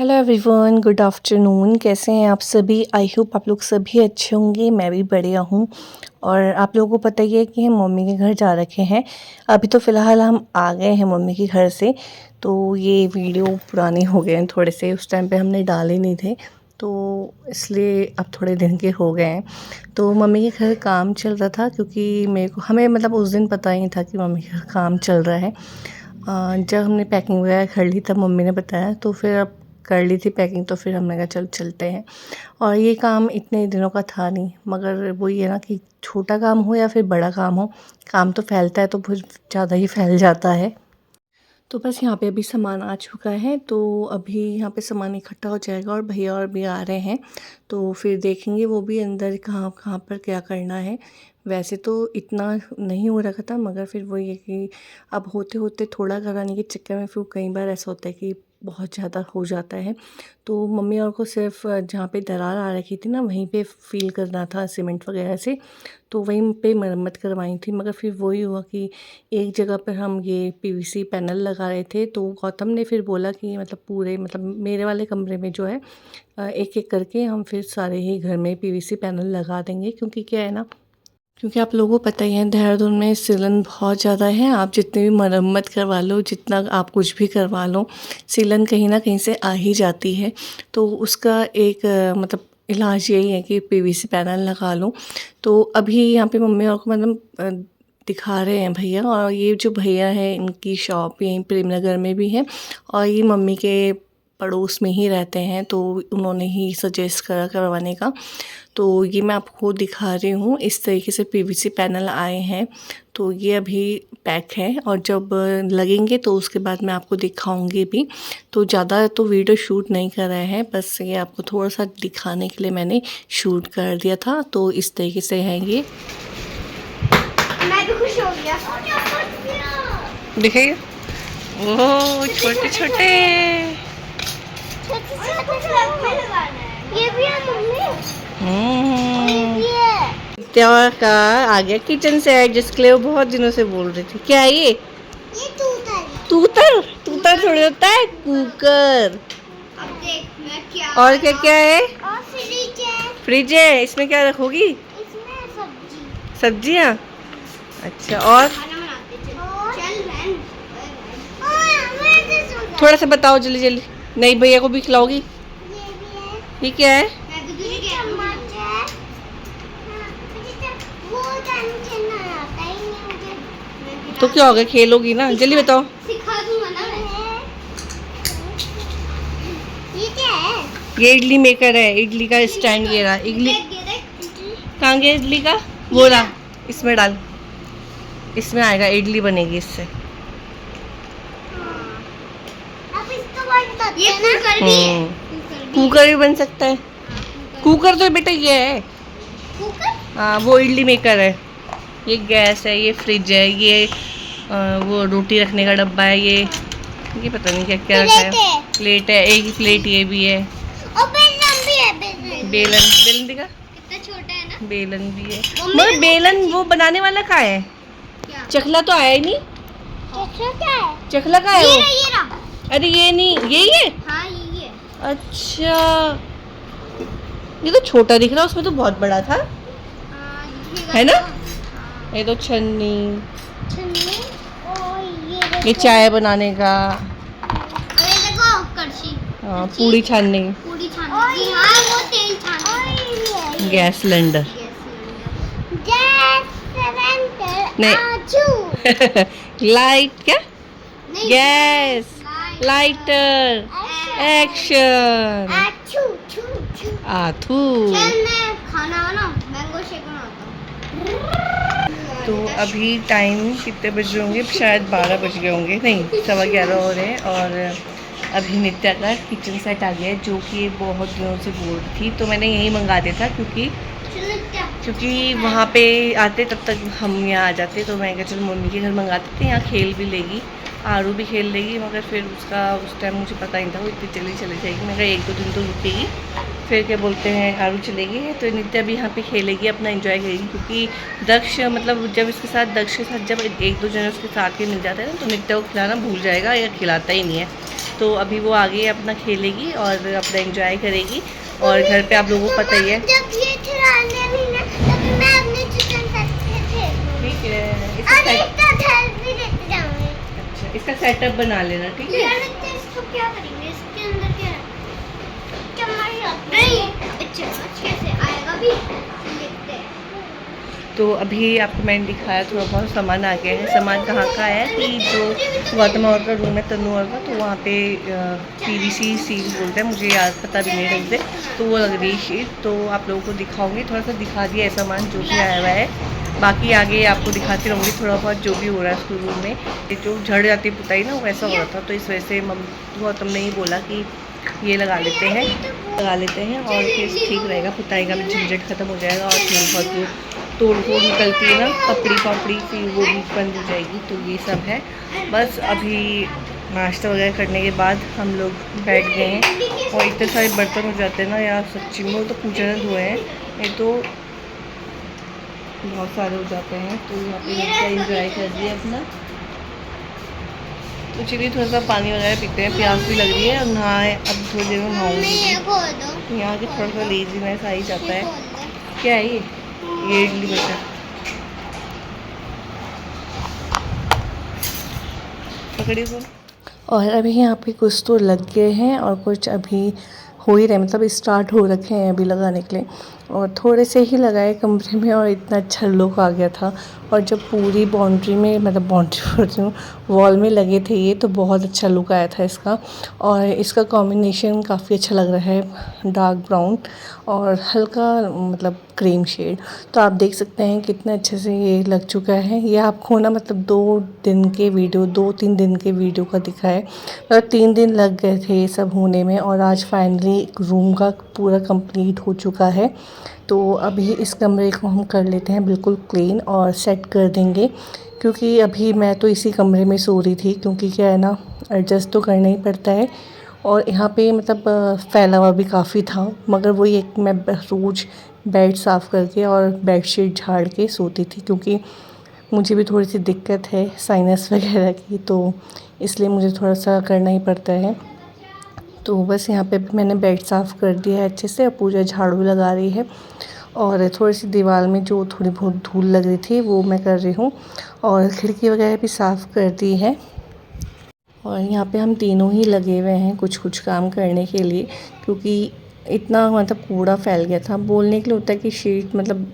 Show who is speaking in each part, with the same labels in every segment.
Speaker 1: Hello everyone, good afternoon. कैसे हैं आप सभी? आई होप आप लोग सभी अच्छे होंगे। मैं भी बढ़िया हूँ। और आप लोगों को पता ही है कि हम मम्मी के घर जा रखे हैं। अभी तो फ़िलहाल हम आ गए हैं मम्मी के घर से। तो ये वीडियो पुराने हो गए हैं थोड़े से, उस टाइम पे हमने डाले नहीं थे, तो इसलिए अब थोड़े दिन के हो गए हैं। तो मम्मी के घर काम चल रहा था, क्योंकि हमें मतलब उस दिन पता ही नहीं था कि मम्मी के घर काम चल रहा है। जब हमने पैकिंग वगैरह कर ली तब मम्मी ने बताया, तो फिर अब कर ली थी पैकिंग, तो फिर हमने कहा चल चलते हैं। और ये काम इतने दिनों का था नहीं, मगर वही है ना कि छोटा काम हो या फिर बड़ा काम हो, काम तो फैलता है तो बहुत ज़्यादा ही फैल जाता है। तो बस यहाँ पे अभी सामान आ चुका है, तो अभी यहाँ पे सामान इकट्ठा हो जाएगा और भैया और भी आ रहे हैं, तो फिर देखेंगे वो भी अंदर कहाँ कहाँ पर क्या करना है। वैसे तो इतना नहीं हो रखा था, मगर फिर वही है कि अब होते होते थोड़ा कराने के चक्कर में फिर कई बार ऐसा होता है कि बहुत ज़्यादा हो जाता है। तो मम्मी और को सिर्फ जहाँ पे दरार आ रखी थी ना, वहीं पे फ़ील करना था सीमेंट वगैरह से, तो वहीं पे मरम्मत करवाई थी। मगर फिर वही हुआ कि एक जगह पर हम ये पीवीसी पैनल लगा रहे थे, तो गौतम ने फिर बोला कि मतलब पूरे मतलब मेरे वाले कमरे में जो है एक एक करके हम फिर सारे ही घर में पीवीसी पैनल लगा देंगे। क्योंकि क्या है ना, क्योंकि आप लोगों को पता ही है देहरादून में सीलन बहुत ज़्यादा है। आप जितनी भी मरम्मत करवा लो, जितना आप कुछ भी करवा लो, सीलन कहीं ना कहीं से आ ही जाती है। तो उसका एक मतलब इलाज यही है कि पीवीसी पैनल लगा लो। तो अभी यहाँ पे मम्मी और को मतलब दिखा रहे हैं भैया, और ये जो भैया है इनकी शॉप यहीं प्रेमनगर में भी है, और ये मम्मी के पड़ोस में ही रहते हैं, तो उन्होंने ही सजेस्ट करा करवाने का। तो ये मैं आपको दिखा रही हूँ, इस तरीके से पीवीसी पैनल आए हैं। तो ये अभी पैक है, और जब लगेंगे तो उसके बाद मैं आपको दिखाऊंगी भी। तो ज़्यादा तो वीडियो शूट नहीं कर रहे हैं, बस ये आपको थोड़ा सा दिखाने के लिए मैंने शूट कर दिया था। तो इस तरीके से है ये।
Speaker 2: मैं भी खुश हो गया।
Speaker 1: देखिए, ओह छोटे छोटे
Speaker 2: ये भी है मम्मी।
Speaker 1: त्योहार का आ गया किचन सेट, जिसके लिए वो बहुत दिनों से बोल रही थी। क्या है ये? तूतर तूतर थोड़ी होता है, कुकर।
Speaker 2: अब देख मैं क्या।
Speaker 1: और क्या क्या है?
Speaker 2: और फ्रिज है।
Speaker 1: फ्रिज है, इसमें क्या रखोगी?
Speaker 2: इसमें सब्जी।
Speaker 1: सब्जियाँ। अच्छा, और
Speaker 2: खाना बनाते चल बहन। और
Speaker 1: थोड़ा सा बताओ जल्दी जल्दी। नहीं, भैया को भी खिलाओगी?
Speaker 2: ये भी है।
Speaker 1: ये क्या है?
Speaker 2: मैं भी तुझे चम्मच है। वो टेंशन ना आता ही नहीं मुझे।
Speaker 1: तो क्या हो गया, खेलोगी ना? जल्दी बताओ।
Speaker 2: सिखा दूंगा ना मैं। ये क्या है?
Speaker 1: ये इडली मेकर है, इडली का स्टैंड। ये रहा इडली। कहाँ गया इडली का? वो रहा, इसमें डाल, इसमें आएगा, इडली बनेगी इससे।
Speaker 2: अब इसको बंद करते हैं ना। कुकर भी है।
Speaker 1: कुकर भी बन सकता है। कुकर तो बेटा ये है।
Speaker 2: कुकर?
Speaker 1: हाँ, वो इडली मेकर है। ये गैस है, ये फ्रिज है, ये वो रोटी रखने का डब्बा है, ये पता नहीं क्या क्या रखा है। प्लेट है, एक ही प्लेट ये भी है।
Speaker 2: और बेलन भी है। बेलन
Speaker 1: बेलन दिखा,
Speaker 2: कितना छोटा है ना।
Speaker 1: बेलन भी है। मगर बेलन वो बनाने वाला कहाँ है?
Speaker 2: क्या?
Speaker 1: चकला तो आया ही नहीं।
Speaker 2: चकला क्या है?
Speaker 1: चकला कहाँ है वो?
Speaker 2: ये रहा।
Speaker 1: अरे ये नहीं, यही है।
Speaker 2: हाँ ये है।
Speaker 1: अच्छा, ये तो छोटा दिख रहा है, उसमें तो बहुत बड़ा था। है ना? ये तो छन्नी,
Speaker 2: छन्नी। और
Speaker 1: ये चाय बनाने का।
Speaker 2: अरे देखो कड़छी।
Speaker 1: हाँ, पूड़ी छानने,
Speaker 2: पूरी छानने। हाँ वो तेल छानने।
Speaker 1: Gas cylinder.
Speaker 2: Gas cylinder.
Speaker 1: नहीं।
Speaker 2: आजू।
Speaker 1: लाइट क्या?
Speaker 2: नहीं।
Speaker 1: Gas lighter. एक्शन।
Speaker 2: आजू छू छू।
Speaker 1: आथू।
Speaker 2: चल मैं खाना बना, मैंगो शेक बनाता हूँ।
Speaker 1: तो अभी टाइम कितने बज रहे होंगे? शायद 12 बज गए होंगे, नहीं 11:15 हो रहे हैं। और अभी नित्या का किचन सेट आ गया है, जो कि बहुत दिनों से बोल रही थी। तो मैंने यहीं मंगा दिया था, क्योंकि वहाँ पे आते तब तक हम यहाँ आ जाते। तो मैं कहा चलो मम्मी के घर मंगा देते हैं, यहाँ खेल भी लेगी, आरू भी खेल लेगी। मगर फिर उसका उस टाइम मुझे पता नहीं था वो इतनी जल्दी चली जाएगी। मैं कहा 1-2 दिन तो रुकेगी, फिर क्या बोलते हैं आरू चलेगी, तो नित्या भी यहाँ पे खेलेगी, अपना एंजॉय करेगी। क्योंकि दक्ष मतलब जब इसके साथ दक्ष के साथ जब 1-2 जने उसके साथ ही मिल जाते हैं ना, तो नित्या को खिलाना भूल जाएगा या खिलाता ही नहीं है। तो अभी वो आगे अपना खेलेगी और अपना एंजॉय करेगी। और घर पे आप लोगों को पता ही है।
Speaker 2: जब ये खिलाने नहीं ना तब मैं अपने किचन सेट पे
Speaker 1: ठीक है,
Speaker 2: और इसका घर भी लेते जाऊंगी।
Speaker 1: अच्छा, इसका सेटअप बना लेना, ठीक है।
Speaker 2: यार इसको क्या करेंगे, इसके अंदर क्या है? चम्मच नहीं, चम्मच कैसे आएगा भी देखते हैं।
Speaker 1: तो अभी आपको मैंने दिखाया थोड़ा बहुत सामान आ गया है। सामान कहाँ का है कि जो गौतम और का रूम है, तनु और का, तो वहाँ पे PVC सील बोलते हैं, मुझे याद पता भी नहीं ढंग से, तो वो लग रही है शीट। तो आप लोगों को दिखाऊंगी, थोड़ा सा दिखा दिया है सामान जो भी आया हुआ है। बाकी आगे आपको दिखाती रहूँगी थोड़ा बहुत जो भी हो रहा है उसके रूम में। ये जो झड़ जाती है पुताई ना, वैसा हो रहा था, तो इस वजह से गौतम ने ही बोला कि ये लगा लेते हैं और फिर ठीक रहेगा, पुताई का भी झंझट ख़त्म हो जाएगा। और फिर बहुत जो तोड़ फोड़ निकलती है ना, कपड़ी पापड़ी, फिर वो भी बंद हो जाएगी। तो ये सब है। बस अभी नाश्ता वगैरह करने के बाद हम लोग बैठ गए हैं। और इतने सारे बर्तन हो जाते हैं ना यार, सच्ची में। वो तो पूजा ने धोए हैं, ये तो बहुत सारे हो जाते हैं। तो यहाँ पे इंजॉय कर दिए अपना। तो चलिए थोड़ा सा पानी वगैरह पीते हैं, प्यास भी लग रही है। और नहाए, अब थोड़ी देर में नहाऊंगी। यहाँ के थोड़ा सा लेजीनेस आ ही जाता है। क्या है ये इडली बटर पकड़िए को। और अभी यहाँ पे कुछ तो लग गए हैं और कुछ अभी हो ही रहे, मतलब स्टार्ट हो रखे हैं अभी लगाने के लिए। और थोड़े से ही लगाए कमरे में और इतना अच्छा लुक आ गया था। और जब पूरी बाउंड्री में, मतलब बाउंड्री बोल रही हूँ, वॉल में लगे थे ये, तो बहुत अच्छा लुक आया था इसका। और इसका कॉम्बिनेशन काफ़ी अच्छा लग रहा है, डार्क ब्राउन और हल्का मतलब क्रीम शेड। तो आप देख सकते हैं कितने अच्छे से ये लग चुका है। ये आपको ना मतलब 2-3 दिन के वीडियो का दिखा है, मतलब 3 दिन लग गए थे ये सब होने में। और आज फाइनली रूम का पूरा कंप्लीट हो चुका है। तो अभी इस कमरे को हम कर लेते हैं बिल्कुल क्लीन और सेट कर देंगे, क्योंकि अभी मैं तो इसी कमरे में सो रही थी, क्योंकि क्या है ना, एडजस्ट तो करना ही पड़ता है। और यहाँ पे मतलब फैला हुआ भी काफ़ी था, मगर वही एक मैं रोज़ बेड साफ़ करके और बेडशीट झाड़ के सोती थी, क्योंकि मुझे भी थोड़ी सी दिक्कत है साइनस वगैरह की, तो इसलिए मुझे थोड़ा सा करना ही पड़ता है। तो बस यहाँ पे भी मैंने बेड साफ़ कर दिया है अच्छे से, पूजा झाड़ू लगा रही है। और थोड़ी सी दीवार में जो थोड़ी बहुत धूल लग रही थी वो मैं कर रही हूँ। और खिड़की वगैरह भी साफ़ कर दी है। और यहाँ पे हम तीनों ही लगे हुए हैं कुछ कुछ काम करने के लिए, क्योंकि इतना मतलब कूड़ा फैल गया था। बोलने के लिए होता है कि शीट मतलब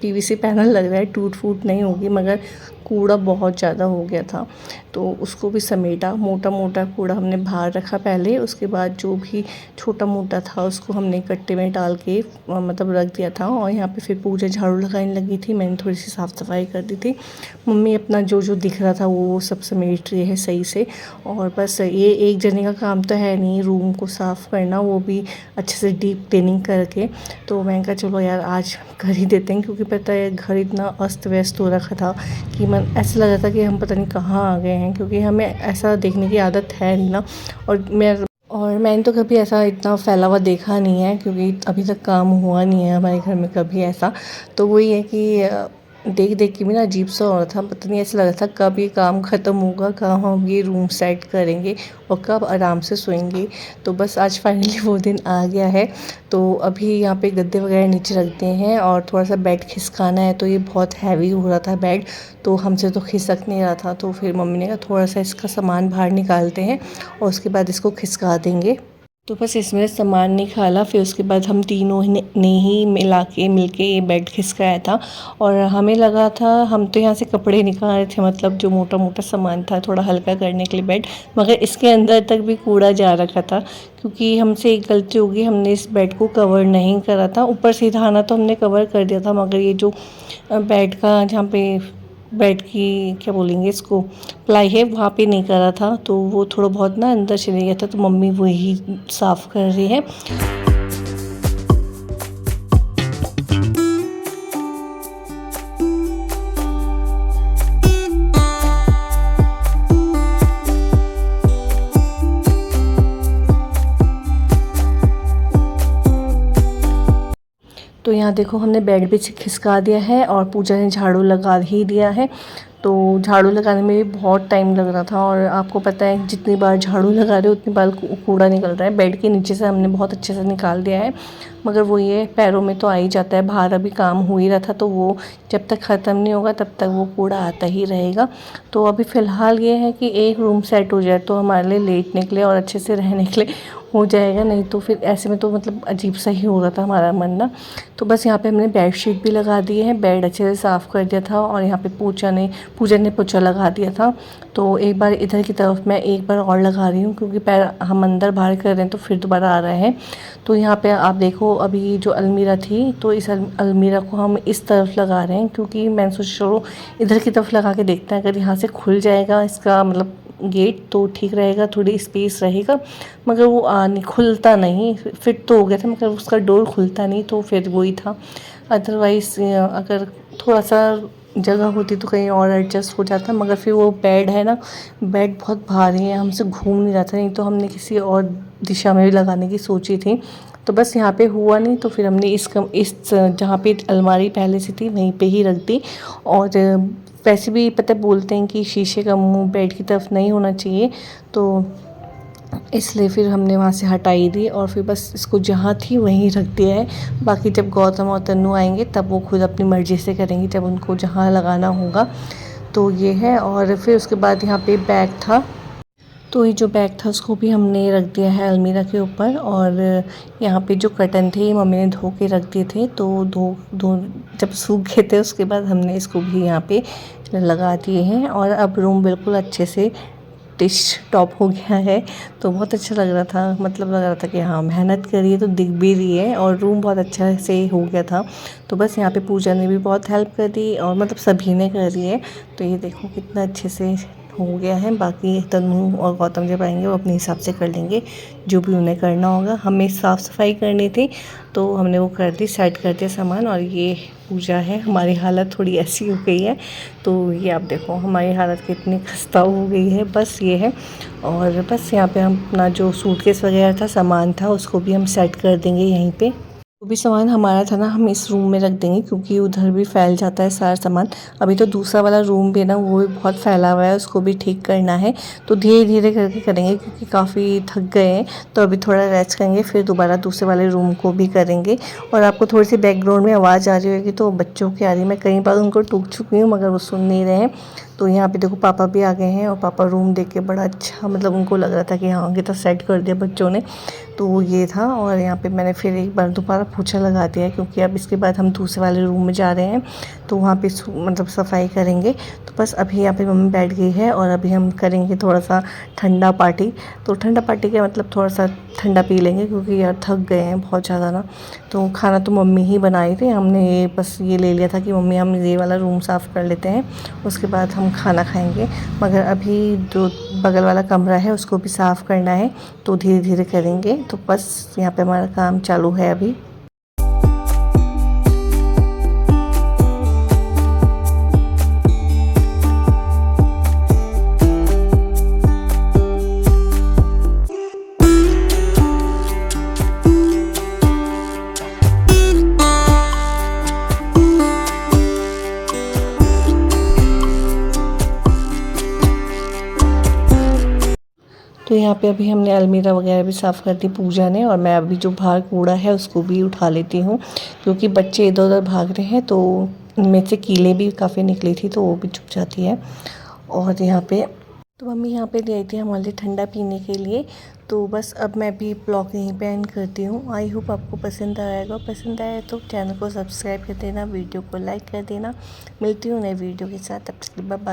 Speaker 1: PVC पैनल लग रहा है, टूट फूट नहीं होगी, मगर कूड़ा बहुत ज़्यादा हो गया था। तो उसको भी समेटा, मोटा मोटा कूड़ा हमने बाहर रखा पहले, उसके बाद जो भी छोटा मोटा था उसको हमने कट्टे में डाल के मतलब रख दिया था। और यहाँ पे फिर पूजा झाड़ू लगाने लगी थी, मैंने थोड़ी सी साफ़ सफाई कर दी थी। मम्मी अपना जो जो दिख रहा था वो सब समेट रही है सही से। और बस ये एक जने का काम तो है नहीं रूम को साफ़ करना, वो भी अच्छे से डीप क्लीनिंग करके। तो मैंने कहा चलो यार आज कर ही देते हैं, क्योंकि पता है घर इतना अस्त व्यस्त हो रखा था कि मन ऐसा लग रहा था कि हम पता नहीं कहाँ आ गए हैं, क्योंकि हमें ऐसा देखने की आदत है नहीं ना। और मैंने तो कभी ऐसा इतना फैला हुआ देखा नहीं है, क्योंकि अभी तक काम हुआ नहीं है हमारे घर में कभी ऐसा। तो वही है कि देख देख के भी ना अजीब सा हो रहा था, पता नहीं ऐसा लग रहा था कब ये काम ख़त्म होगा, कब हम ये रूम सेट करेंगे और कब आराम से सोएंगे। तो बस आज फाइनली वो दिन आ गया है। तो अभी यहाँ पे गद्दे वगैरह नीचे रखते हैं और थोड़ा सा बेड खिसकाना है, तो ये बहुत हैवी हो रहा था बेड, तो हमसे तो खिसक नहीं रहा था। तो फिर मम्मी ने कहा थोड़ा सा इसका सामान बाहर निकालते हैं और उसके बाद इसको खिसका देंगे। तो बस इसमें सामान निकाला, फिर उसके बाद हम तीनों ने ही मिलके ये बेड खिसकाया था। और हमें लगा था, हम तो यहाँ से कपड़े निकाल रहे थे, मतलब जो मोटा मोटा सामान था थोड़ा हल्का करने के लिए बेड, मगर इसके अंदर तक भी कूड़ा जा रखा था। क्योंकि हमसे एक गलती होगी, हमने इस बेड को कवर नहीं करा था। ऊपर से थाना तो हमने कवर कर दिया था, मगर ये जो बेड का जहाँ पे बेड की क्या बोलेंगे इसको प्लाई है, वहाँ पे नहीं करा था, तो वो थोड़ा बहुत ना अंदर चले गया था। तो मम्मी वही साफ़ कर रही है। तो यहाँ देखो हमने बेड भी खिसका दिया है और पूजा ने झाड़ू लगा ही दिया है। तो झाड़ू लगाने में भी बहुत टाइम लग रहा था। और आपको पता है जितनी बार झाड़ू लगा रहे हो उतनी बार कूड़ा निकल रहा है। बेड के नीचे से हमने बहुत अच्छे से निकाल दिया है, मगर वो ये पैरों में तो आ ही जाता है। बाहर अभी काम हो ही रहा था, तो वो जब तक ख़त्म नहीं होगा तब तक वो कूड़ा आता ही रहेगा। तो अभी फ़िलहाल ये है कि एक रूम सेट हो जाए तो हमारे लिए लेटने के लिए और अच्छे से रहने के लिए हो जाएगा, नहीं तो फिर ऐसे में तो मतलब अजीब सा ही हो रहा था हमारा मन ना। तो बस यहाँ पे हमने बेडशीट भी लगा दी है, बेड अच्छे से साफ़ कर दिया था, और यहाँ पे पूजा ने पोछा लगा दिया था। तो एक बार इधर की तरफ मैं एक बार और लगा रही हूँ, क्योंकि पैर हम अंदर बाहर कर रहे हैं तो फिर दोबारा आ रहा है। तो यहाँ पे आप देखो, अभी जो अलमीरा थी तो इस अलमीरा को हम इस तरफ लगा रहे हैं, क्योंकि मैंने सोचा चलो इधर की तरफ लगा के देखते हैं, अगर यहाँ से खुल जाएगा इसका मतलब गेट तो ठीक रहेगा, थोड़ी स्पेस रहेगा। मगर वो खुलता नहीं, फिट तो हो गया था मगर उसका डोर खुलता नहीं, तो फिर वही था। अदरवाइज़ अगर थोड़ा सा जगह होती तो कहीं और एडजस्ट हो जाता, मगर फिर वो बेड है ना, बेड बहुत भारी है, हमसे घूम नहीं रहा था, नहीं तो हमने किसी और दिशा में भी लगाने की सोची थी। तो बस यहाँ पे हुआ नहीं, तो फिर हमने इस जहाँ पे अलमारी पहले से थी वहीं पे ही रख दी। और वैसे भी पता बोलते हैं कि शीशे का मुंह बेड की तरफ नहीं होना चाहिए, तो इसलिए फिर हमने वहाँ से हटाई दी और फिर बस इसको जहाँ थी वहीं रख दिया है। बाकी जब गौतम और तन्नू आएंगे तब वो खुद अपनी मर्ज़ी से करेंगे, जब उनको जहाँ लगाना होगा। तो ये है। और फिर उसके बाद यहाँ पे बैग था, तो ये जो बैग था उसको भी हमने रख दिया है अलमीरा के ऊपर। और यहाँ पे जो कर्टन थे मम्मी ने धो के रख दिए थे, तो धो जब सूख गए थे उसके बाद हमने इसको भी यहाँ पे लगा दिए हैं। और अब रूम बिल्कुल अच्छे से टिश टॉप हो गया है, तो बहुत अच्छा लग रहा था। मतलब लग रहा था कि हाँ मेहनत करिए तो दिख भी रही है, और रूम बहुत अच्छा से हो गया था। तो बस यहाँ पे पूजा ने भी बहुत हेल्प कर दी, और मतलब सभी ने कर दी है। तो ये देखो कितना अच्छे से हो गया है। बाकी तन्नू और गौतम जब आएंगे वो अपने हिसाब से कर लेंगे जो भी उन्हें करना होगा। हमें साफ़ सफाई करनी थी तो हमने वो कर दी, सेट कर दिया सामान। और ये पूजा है, हमारी हालत थोड़ी ऐसी हो गई है, तो ये आप देखो हमारी हालत कितनी खस्ता हो गई है। बस ये है। और बस यहाँ पे हम अपना जो सूटकेस वगैरह था सामान था उसको भी हम सेट कर देंगे यहीं पे। जो भी सामान हमारा था ना हम इस रूम में रख देंगे, क्योंकि उधर भी फैल जाता है सारा सामान। अभी तो दूसरा वाला रूम भी ना वो भी बहुत फैला हुआ है, उसको भी ठीक करना है। तो धीरे धीरे करके करेंगे, क्योंकि काफ़ी थक गए हैं। तो अभी थोड़ा रेस्ट करेंगे, फिर दोबारा दूसरे वाले रूम को भी करेंगे। और आपको थोड़ी सी बैकग्राउंड में आवाज़ आ रही होगी तो बच्चों की आ रही है। मैं कई बार उनको टोक चुकी हूँ मगर वो सुन नहीं रहे हैं। तो यहाँ पे देखो पापा भी आ गए हैं, और पापा रूम देख के बड़ा अच्छा मतलब उनको लग रहा था कि हाँ कितना सेट कर दिया बच्चों ने। तो ये था। और यहाँ पे मैंने फिर एक बार दोबारा पोछा लगा दिया है, क्योंकि अब इसके बाद हम दूसरे वाले रूम में जा रहे हैं, तो वहाँ पे मतलब सफाई करेंगे। तो बस अभी यहाँ पे मम्मी बैठ गई है, और अभी हम करेंगे थोड़ा सा ठंडा पार्टी। तो ठंडा पार्टी का मतलब थोड़ा सा ठंडा पी लेंगे, क्योंकि यार थक गए हैं बहुत ज़्यादा ना। तो खाना तो मम्मी ही बनाई थी, हमने ये बस ये ले लिया था कि मम्मी हम ये वाला रूम साफ़ कर लेते हैं, उसके बाद हम खाना खाएंगे। मगर अभी जो बगल वाला कमरा है उसको भी साफ़ करना है, तो धीरे धीरे करेंगे। तो बस यहाँ पे हमारा काम चालू है अभी। तो यहाँ पे अभी हमने अलमीरा वगैरह भी साफ़ कर दी पूजा ने, और मैं अभी जो बाहर कूड़ा है उसको भी उठा लेती हूँ, क्योंकि बच्चे इधर उधर भाग रहे हैं, तो उनमें से कीलें भी काफ़ी निकली थी, तो वो भी छुप जाती है। और यहाँ पे तो मम्मी यहाँ पे ले आई थी हमारे लिए ठंडा पीने के लिए। तो बस अब मैं भी ब्लॉग यहीं पे एंड करती हूँ। आई होप आपको पसंद आएगा, पसंद आया तो चैनल को सब्सक्राइब कर देना, वीडियो को लाइक कर देना। मिलती हूँ नई वीडियो के साथ, तब तक बाय बाय।